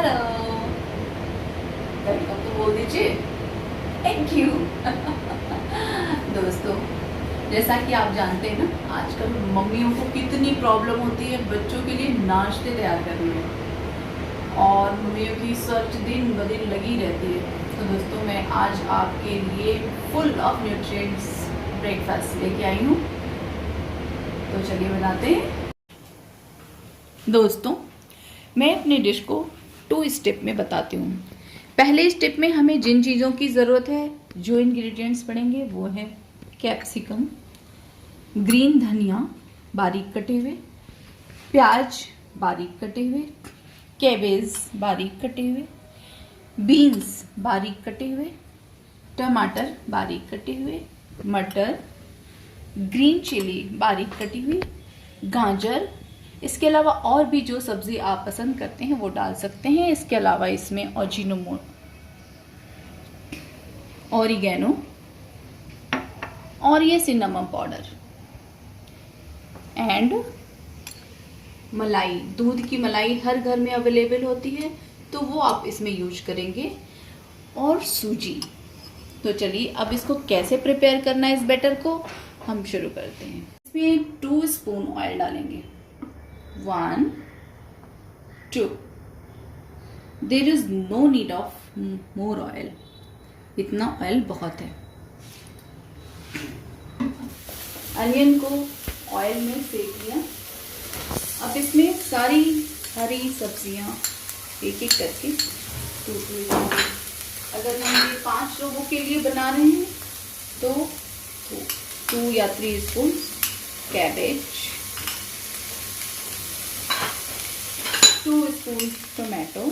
Hello, welcome तो बोल दीजिए। Thank you. दोस्तों, जैसा कि आप जानते हैं ना, आजकल मम्मियों को कितनी प्रॉब्लम होती है बच्चों के लिए नाश्ते तैयार करने में, और मम्मियों की सर्च दिन ब दिन लगी रहती है। तो दोस्तों, मैं आज आपके लिए फुल ऑफ न्यूट्रिएंट्स ब्रेकफास्ट लेके आई हूँ। तो चलिए बनाते हैं। दोस्तों, मैं अपनी डिश को 2 स्टेप में बताती हूँ। पहले स्टेप में हमें जिन चीज़ों की ज़रूरत है, जो इंग्रेडिएंट्स पड़ेंगे वो है कैप्सिकम, ग्रीन धनिया बारीक कटे हुए, प्याज बारीक कटे हुए, कैबेज बारीक कटे हुए, बीन्स बारीक कटे हुए, टमाटर बारीक कटे हुए, मटर, ग्रीन चिली बारीक कटी हुई, गाजर। इसके अलावा और भी जो सब्ज़ी आप पसंद करते हैं वो डाल सकते हैं। इसके अलावा इसमें ऑरिजिनो, ऑरिगेनो और ये सिनेमन पाउडर एंड मलाई। दूध की मलाई हर घर में अवेलेबल होती है, तो वो आप इसमें यूज करेंगे, और सूजी। तो चलिए अब इसको कैसे प्रिपेयर करना है इस बैटर को हम शुरू करते हैं। इसमें 2 स्पून ऑयल डालेंगे। 1, 2। There is no need of more oil, इतना ऑयल बहुत है। अनियन को ऑयल में सेक लिया। अब इसमें सारी हरी सब्जियां एक एक करके टूट। अगर हम ये 5 लोगों के लिए बना रहे हैं तो 2 या 3 spoon cabbage, 2 spoon tomato,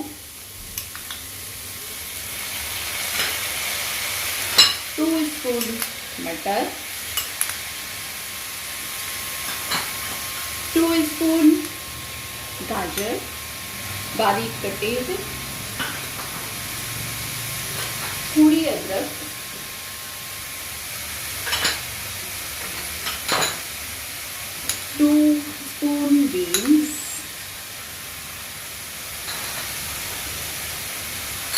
2 spoon मटर, 2 स्पून गाजर बारीक कटे हुए, थोड़ी अदरक, 2 स्पून बीन्स।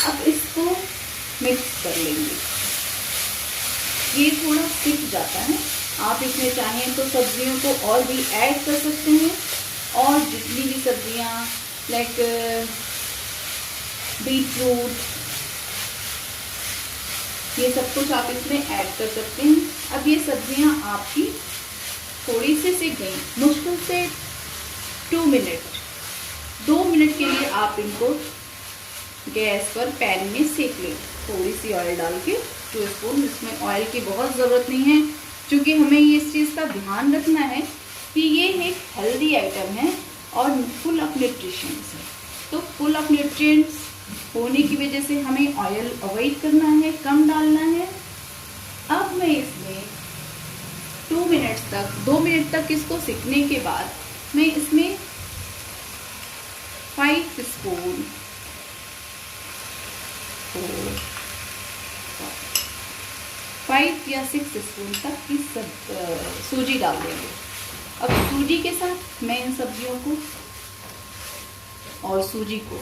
अब इसको मिक्स कर लेंगे। ये थोड़ा सिक जाता है। आप इसमें चाहें तो सब्जियों को और भी ऐड कर सकते हैं, और जितनी भी सब्जियां लाइक बीटरूट, ये सब कुछ आप इसमें ऐड कर सकते हैं। अब ये सब्जियां आपकी थोड़ी सी सिक गई, मुश्किल से 2 मिनट के लिए आप इनको गैस पर पैन में सेक लें। थोड़ी सी ऑयल डाल के 2 स्पून। इसमें ऑयल की बहुत ज़रूरत नहीं है, क्योंकि हमें ये इस चीज़ का ध्यान रखना है कि ये एक हेल्दी आइटम है और फुल ऑफ न्यूट्रिशंस है। तो फुल ऑफ न्यूट्रिएंट्स होने की वजह से हमें ऑयल अवॉइड करना है, कम डालना है। अब मैं इसमें 2 मिनट तक इसको सिकने के बाद मैं इसमें 5 स्पून 5 या 6 स्पून तक की सूजी डाल देंगे। अब सूजी के साथ मैं इन सब्जियों को और सूजी को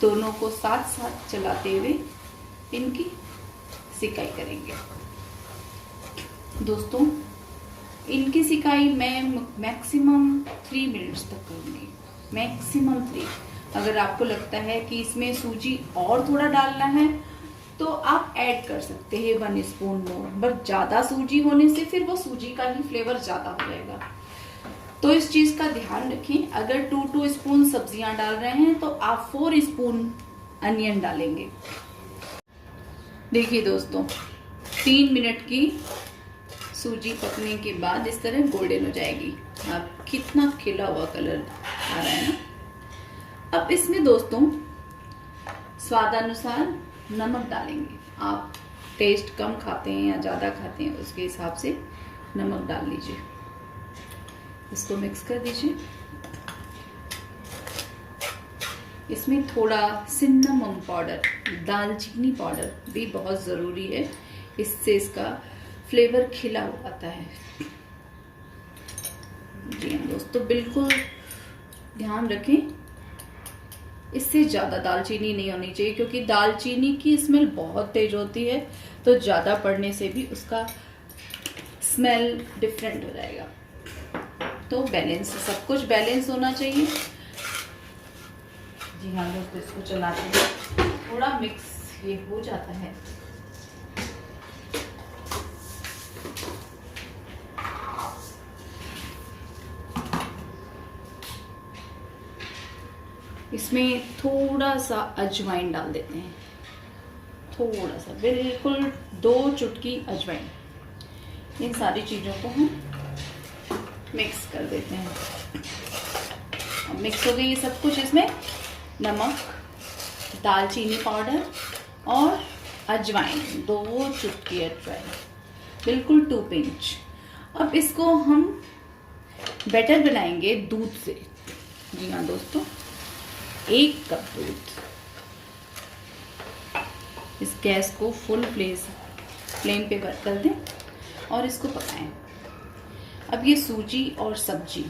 दोनों को साथ साथ चलाते हुए इनकी सिकाई करेंगे। दोस्तों, इनकी सिकाई मैं मैक्सिमम 3 मिनट्स तक करूँगी, मैक्सिमम 3। अगर आपको लगता है कि इसमें सूजी और थोड़ा डालना है तो आप ऐड कर सकते हैं 1 स्पून मोर, बट ज़्यादा सूजी होने से फिर वो सूजी का ही फ्लेवर ज़्यादा हो जाएगा। तो इस चीज़ का ध्यान रखें। अगर 2 स्पून सब्जियां डाल रहे हैं तो आप 4 स्पून अनियन डालेंगे। देखिए दोस्तों, 3 मिनट की सूजी पकने के बाद इस तरह गोल्डन हो जाएगी। अब कितना खिला हुआ कलर आ रहा है ना। अब इसमें दोस्तों स्वादानुसार नमक डालेंगे। आप टेस्ट कम खाते हैं या ज़्यादा खाते हैं, उसके हिसाब से नमक डाल लीजिए। इसको मिक्स कर दीजिए। इसमें थोड़ा सिन्नामन पाउडर, दालचीनी पाउडर भी बहुत ज़रूरी है, इससे इसका फ्लेवर खिला आता है। जी हाँ दोस्तों, बिल्कुल ध्यान रखें इससे ज़्यादा दालचीनी नहीं होनी चाहिए, क्योंकि दालचीनी की स्मेल बहुत तेज होती है, तो ज़्यादा पड़ने से भी उसका स्मेल डिफरेंट हो जाएगा। तो बैलेंस, सब कुछ बैलेंस होना चाहिए। जी हाँ दोस्तों, इसको चलाते हैं, थोड़ा मिक्स ये हो जाता है। इसमें थोड़ा सा अजवाइन डाल देते हैं, थोड़ा सा, बिल्कुल 2 चुटकी अजवाइन। इन सारी चीज़ों को हम मिक्स कर देते हैं। अब मिक्स हो गई ये सब कुछ। इसमें नमक, दालचीनी पाउडर और अजवाइन, 2 चुटकी अजवाइन, बिल्कुल 2 पिंच। अब इसको हम बैटर बनाएंगे दूध से। जी हाँ दोस्तों, 1 कप दूध। इस गैस को फुल फ्लेम पे कर दें और इसको पकाएं। अब ये सूजी और सब्जी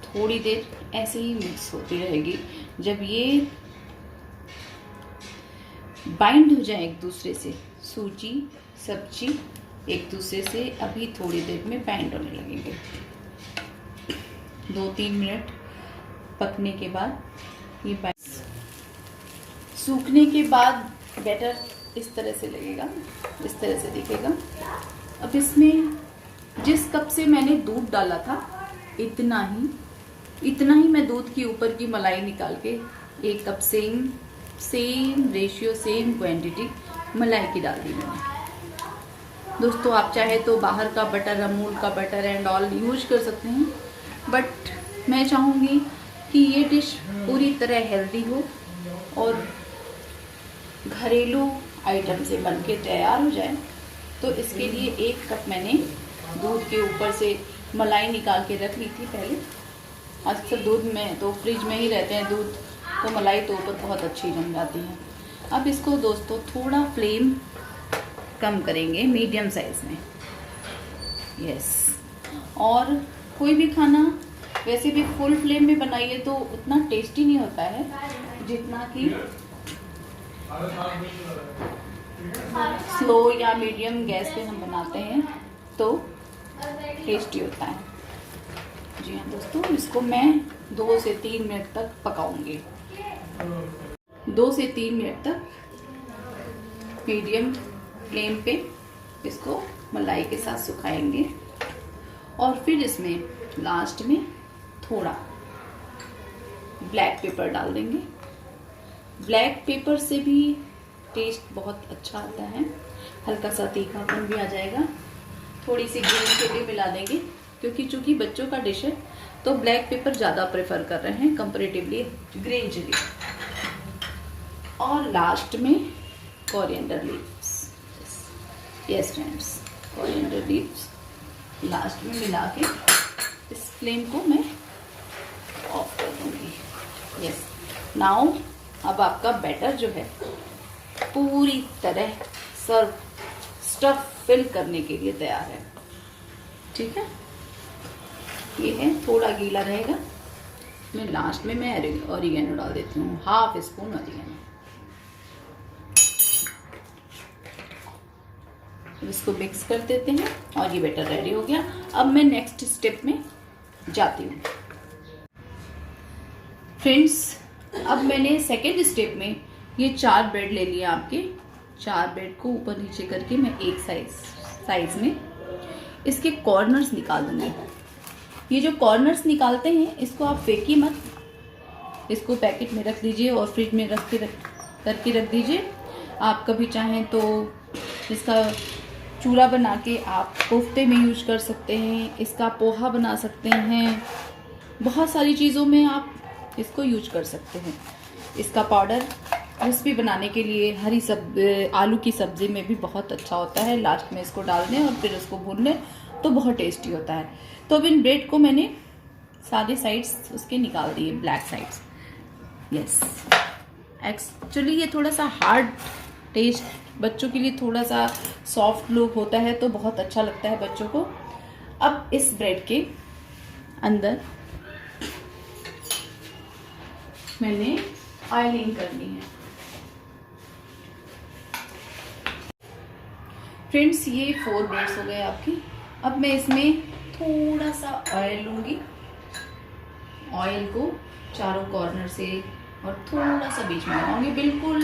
थोड़ी देर ऐसे ही मिक्स होती रहेगी। जब ये बाइंड हो जाए एक दूसरे से, सूजी सब्जी एक दूसरे से अभी थोड़ी देर में बाइंड होने लगेंगे। 2-3 मिनट पकने के बाद ये सूखने के बाद बैटर इस तरह से लगेगा, इस तरह से दिखेगा। अब इसमें जिस कप से मैंने दूध डाला था, इतना ही मैं दूध के ऊपर की मलाई निकाल के 1 cup same ratio, same quantity मलाई की डाल दी मैंने। दोस्तों आप चाहे तो बाहर का बटर, अमूल का बटर एंड ऑल यूज कर सकते हैं, बट मैं चाहूँगी कि ये डिश पूरी तरह हेल्दी हो और घरेलू आइटम से बनके तैयार हो जाए। तो इसके लिए 1 कप मैंने दूध के ऊपर से मलाई निकाल के रख ली थी पहले। अक्सर दूध में तो फ्रिज में ही रहते हैं दूध, तो मलाई तो ऊपर बहुत अच्छी जम जाती है। अब इसको दोस्तों थोड़ा फ्लेम कम करेंगे, मीडियम साइज में। यस, और कोई भी खाना वैसे भी फुल फ्लेम में बनाइए तो उतना टेस्टी नहीं होता है जितना कि स्लो या मीडियम गैस पे हम बनाते हैं तो टेस्टी होता है। जी हाँ दोस्तों, इसको मैं 2 से 3 मिनट तक पकाऊंगी। 2 से 3 मिनट तक मीडियम फ्लेम पे इसको मलाई के साथ सुखाएंगे और फिर इसमें लास्ट में थोड़ा ब्लैक पेपर डाल देंगे। ब्लैक पेपर से भी टेस्ट बहुत अच्छा आता है, हल्का सा तीखापन भी आ जाएगा। थोड़ी सी ग्रीन चिली मिला देंगे, क्योंकि चूंकि बच्चों का डिश है तो ब्लैक पेपर ज़्यादा प्रेफर कर रहे हैं कंपैरेटिवली ग्रीन चिली। और लास्ट में coriander leaves. Yes friends, coriander leaves last में मिला के इस फ्लेम को मैं ऑफ कर दूंगी। यस, नाउ अब आपका बैटर जो है पूरी तरह स्टफ फिल करने के लिए तैयार है। ठीक है, ये है, थोड़ा गीला रहेगा। मैं लास्ट में ऑरिगेनो डाल देती हूँ, 1/2 स्पून ऑरिगेनो। इसको मिक्स कर देते हैं और ये बैटर रेडी हो गया। अब मैं नेक्स्ट स्टेप में जाती हूँ। फ्रेंड्स, अब मैंने सेकेंड स्टेप में ये 4 ब्रेड ले लिया आपके। 4 ब्रेड को ऊपर नीचे करके मैं एक साइज में इसके कॉर्नर्स निकाल दूंगी। ये जो कॉर्नर्स निकालते हैं इसको आप फेंकिए मत, इसको पैकेट में रख दीजिए और फ्रिज में करके रख दीजिए। आप कभी चाहें तो इसका चूरा बना के आप कोफ्ते में यूज कर सकते हैं, इसका पोहा बना सकते हैं, बहुत सारी चीज़ों में आप इसको यूज कर सकते हैं। इसका पाउडर क्रिस्पी बनाने के लिए आलू की सब्जी में भी बहुत अच्छा होता है। लास्ट में इसको डाल दें और फिर उसको भून लें तो बहुत टेस्टी होता है। तो अब इन ब्रेड को मैंने सादे साइड्स उसके निकाल दिए, ब्लैक साइड्स। यस, एक्चुअली ये थोड़ा सा हार्ड टेस्ट, बच्चों के लिए थोड़ा सा सॉफ्ट लुक होता है तो बहुत अच्छा लगता है बच्चों को। अब इस ब्रेड के अंदर मैंने ऑयलिंग करनी है। फ्रेंड्स, ये 4 मिनट्स हो गए आपकी। अब मैं इसमें थोड़ा सा ऑयल लूँगी। ऑयल को चारों कॉर्नर से और थोड़ा सा बीच में लगाऊंगी, बिल्कुल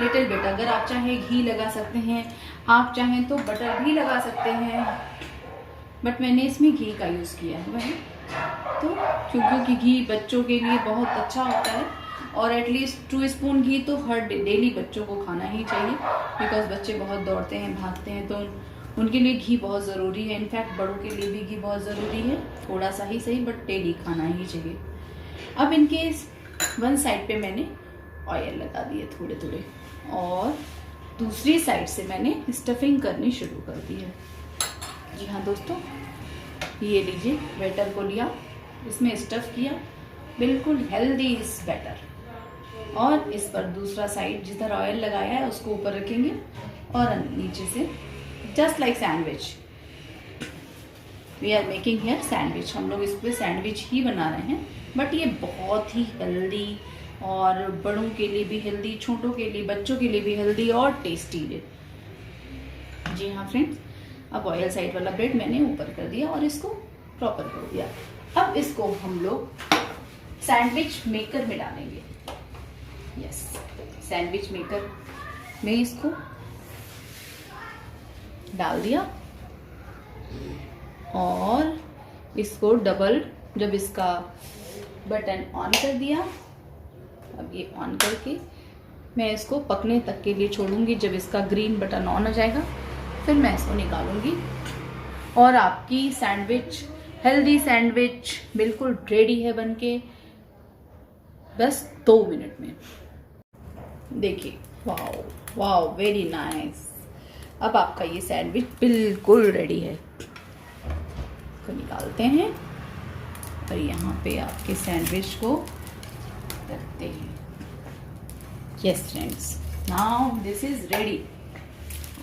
लिटिल बिट। अगर आप चाहें घी लगा सकते हैं, आप चाहें तो बटर भी लगा सकते हैं, बट मैंने इसमें घी का यूज़ किया है वही। तो क्योंकि घी बच्चों के लिए बहुत अच्छा होता है, और एटलीस्ट 2 स्पून घी तो हर डेली बच्चों को खाना ही चाहिए, बिकॉज बच्चे बहुत दौड़ते हैं, भागते हैं, तो उनके लिए घी बहुत ज़रूरी है। इनफैक्ट बड़ों के लिए भी घी बहुत ज़रूरी है, थोड़ा सा ही सही, बट डेली खाना ही चाहिए। अब इनके 1 साइड पे मैंने ऑयल लगा दिए थोड़े थोड़े, और दूसरी साइड से मैंने स्टफिंग करनी शुरू कर दी है। जी हाँ दोस्तों, ये लीजिए, बैटर को लिया, इसमें स्टफ किया, बिल्कुल हेल्दी इस बैटर, और इस पर दूसरा साइड जिधर ऑयल लगाया है उसको ऊपर रखेंगे, और नीचे से just like sandwich. We are making here sandwich. हम लोग इस पर सैंडविच ही बना रहे हैं, बट ये बहुत ही हेल्दी, और बड़ों के लिए भी हेल्दी, छोटों के लिए, बच्चों के लिए भी हेल्दी और टेस्टी है। जी हाँ फ्रेंड्स, अब ऑयल साइड वाला ब्रेड मैंने ऊपर कर दिया और इसको प्रॉपर कर दिया। अब इसको हम लोग सैंडविच मेकर में डालेंगे। यस, सैंडविच मेकर में इसको डाल दिया, और इसको डबल, जब इसका बटन ऑन कर दिया, अब ये ऑन करके मैं इसको पकने तक के लिए छोड़ूंगी। जब इसका ग्रीन बटन ऑन हो जाएगा फिर मैं इसको निकालूंगी, और आपकी सैंडविच, हेल्दी सैंडविच बिल्कुल रेडी है बनके, बस 2 मिनट में। देखिए, वाओ वाओ, वेरी नाइस। अब आपका ये सैंडविच बिल्कुल रेडी है। इसको निकालते हैं और यहाँ पे आपके सैंडविच को रखते हैं। Yes friends, now this is ready.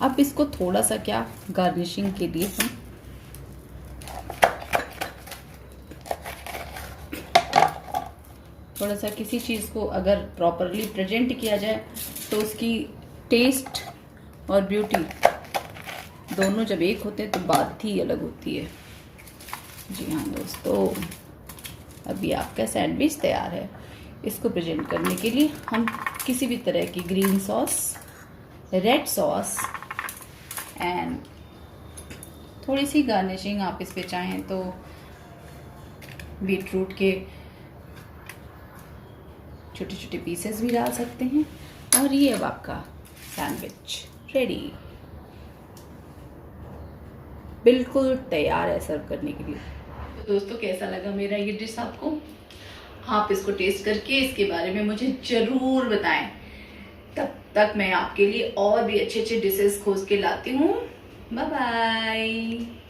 अब इसको थोड़ा सा क्या गार्निशिंग के लिए हम थोड़ा सा किसी चीज़ को अगर प्रॉपरली प्रेजेंट किया जाए तो उसकी टेस्ट और ब्यूटी दोनों जब एक होते हैं तो बात ही अलग होती है। जी हाँ दोस्तों, अभी आपका सैंडविच तैयार है। इसको प्रेजेंट करने के लिए हम किसी भी तरह की green sauce, red sauce and थोड़ी सी गार्निशिंग आप इस पे चाहें तो बीट रूट के छोटे छोटे पीसेस भी डाल सकते हैं। और ये अब आपका सैंडविच रेडी, बिल्कुल तैयार है सर्व करने के लिए। तो दोस्तों, कैसा लगा मेरा ये डिश आपको? आप इसको टेस्ट करके इसके बारे में मुझे जरूर बताएं। तब तक मैं आपके लिए और भी अच्छे अच्छे डिशेस खोज के लाती हूँ। Bye bye.